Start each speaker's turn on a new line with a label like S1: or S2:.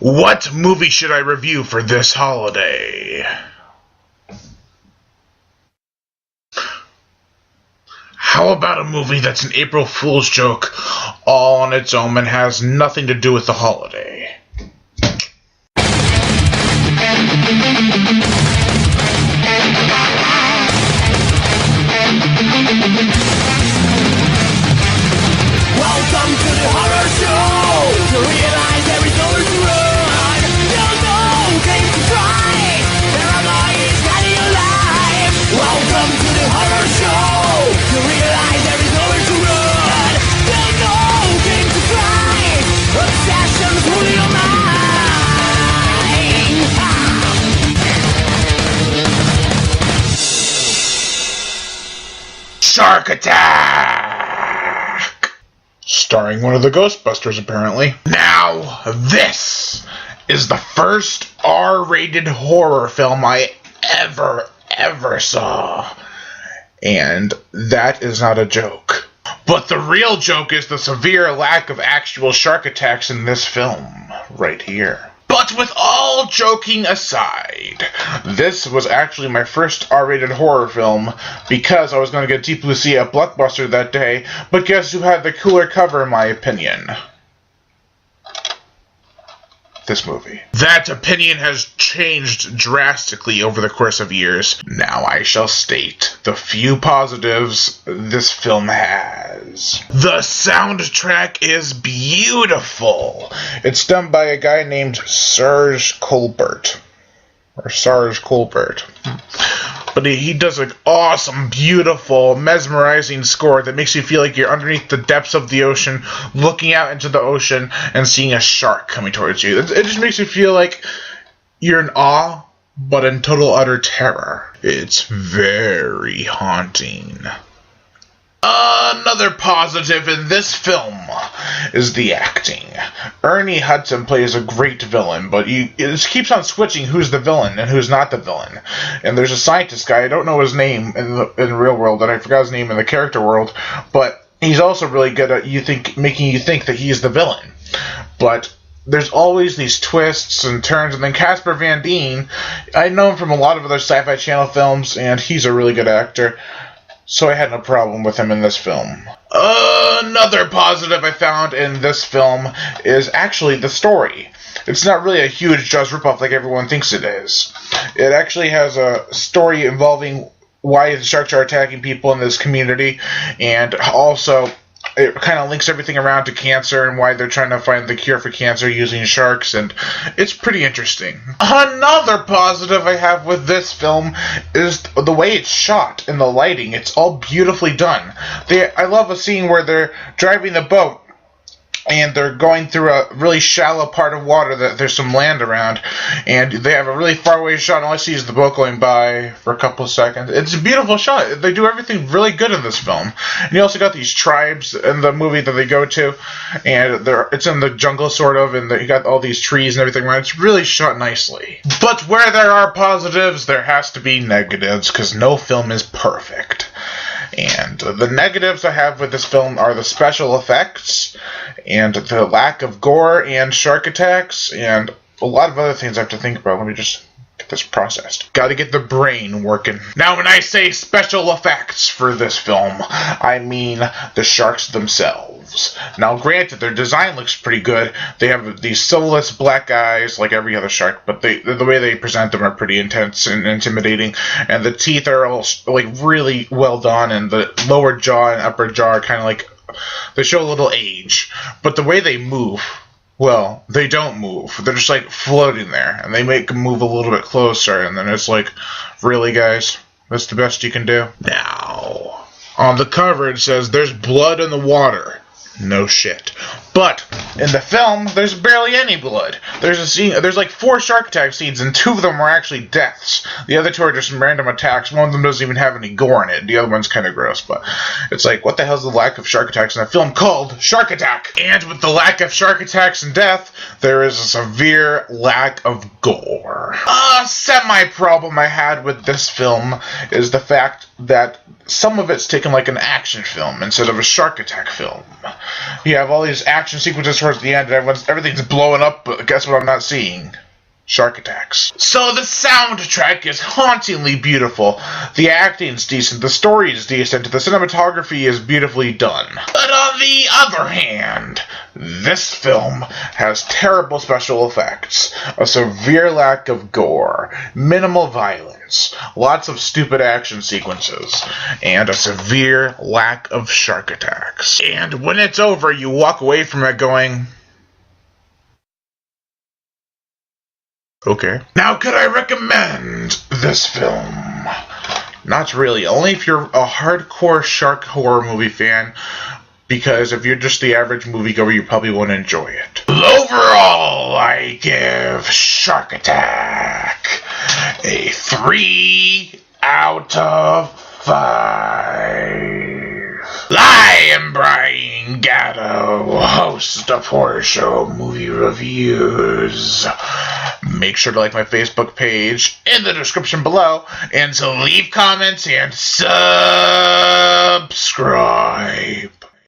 S1: What movie should I review for this holiday? How about a movie that's an April Fool's joke all on its own and has nothing to do with the holiday?
S2: Welcome to the horror show. To realize there is nowhere to run. There's no game to try. Paranoia is getting alive. Welcome to the horror show. To realize there is nowhere to run. There's no game to try. Obsessions rule your mind.
S1: Shark Attack! Starring one of the Ghostbusters, apparently. Now, this is the first R-rated horror film I ever saw. And that is not a joke. But the real joke is the severe lack of actual shark attacks in this film, right here. But with all joking aside, this was actually my first R-rated horror film because I was going to get Deep Blue Sea at Blockbuster that day, but guess who had the cooler cover in my opinion? This movie. That opinion has changed drastically over the course of years. Now I shall state the few positives this film has. The soundtrack is beautiful. It's done by a guy named Serge Colbert. But he does an awesome, beautiful, mesmerizing score that makes you feel like you're underneath the depths of the ocean, looking out into the ocean and seeing a shark coming towards you. It just makes you feel like you're in awe, but in total utter terror. It's very haunting. Another positive in this film is the acting. Ernie Hudson plays a great villain, but it keeps on switching who's the villain and who's not the villain. And there's a scientist guy, I don't know his name in the real world, and I forgot his name in the character world, but he's also really good at making you think that he's the villain. But there's always these twists and turns, and then Casper Van Dien, I know him from a lot of other Sci-Fi Channel films, and he's a really good actor. So I had no problem with him in this film. Another positive I found in this film is actually the story. It's not really a huge Jaws ripoff like everyone thinks it is. It actually has a story involving why the sharks are attacking people in this community, and also it kind of links everything around to cancer and why they're trying to find the cure for cancer using sharks, and it's pretty interesting. Another positive I have with this film is the way it's shot and the lighting. It's all beautifully done. I love a scene where they're driving the boat and they're going through a really shallow part of water that there's some land around, and they have a really far away shot, and all I see is the boat going by for a couple of seconds. It's a beautiful shot. They do everything really good in this film. And you also got these tribes in the movie that they go to, and it's in the jungle sort of, and you got all these trees and everything around. It's really shot nicely. But where there are positives, there has to be negatives, because no film is perfect. And the negatives I have with this film are the special effects, and the lack of gore and shark attacks, and a lot of other things I have to think about. Let me just get this processed. Gotta get the brain working. Now, when I say special effects for this film, I mean the sharks themselves. Now, granted, their design looks pretty good. They have these soulless black eyes like every other shark, but the way they present them are pretty intense and intimidating, and the teeth are all like really well done, and the lower jaw and upper jaw are kind of like, they show a little age. But the way they move, well, they don't move. They're just like floating there, and they make them move a little bit closer, and then it's like, really, guys? That's the best you can do? Now, on the cover it says, "There's blood in the water." No shit. But in the film, there's barely any blood. There's a scene. There's like 4 shark attack scenes, and 2 of them are actually deaths. The other 2 are just some random attacks. One of them doesn't even have any gore in it. The other one's kind of gross. But it's like, what the hell's the lack of shark attacks in a film called Shark Attack? And with the lack of shark attacks and death, there is a severe lack of gore. A semi-problem I had with this film is the fact that some of it's taken like an action film instead of a shark attack film. You have all these action sequences towards the end, and everything's blowing up, but guess what I'm not seeing? Shark attacks. So the soundtrack is hauntingly beautiful, the acting's decent, the story is decent, the cinematography is beautifully done. But on the other hand, this film has terrible special effects, a severe lack of gore, minimal violence, lots of stupid action sequences, and a severe lack of shark attacks. And when it's over, you walk away from it going, okay. Now, could I recommend this film? Not really. Only if you're a hardcore shark horror movie fan, because if you're just the average moviegoer, you probably won't enjoy it. Overall, I give Shark Attack a 3 out of 5. I am Brian Gatto, host of Horror Show Movie Reviews. Make sure to like my Facebook page in the description below, and to leave comments and subscribe.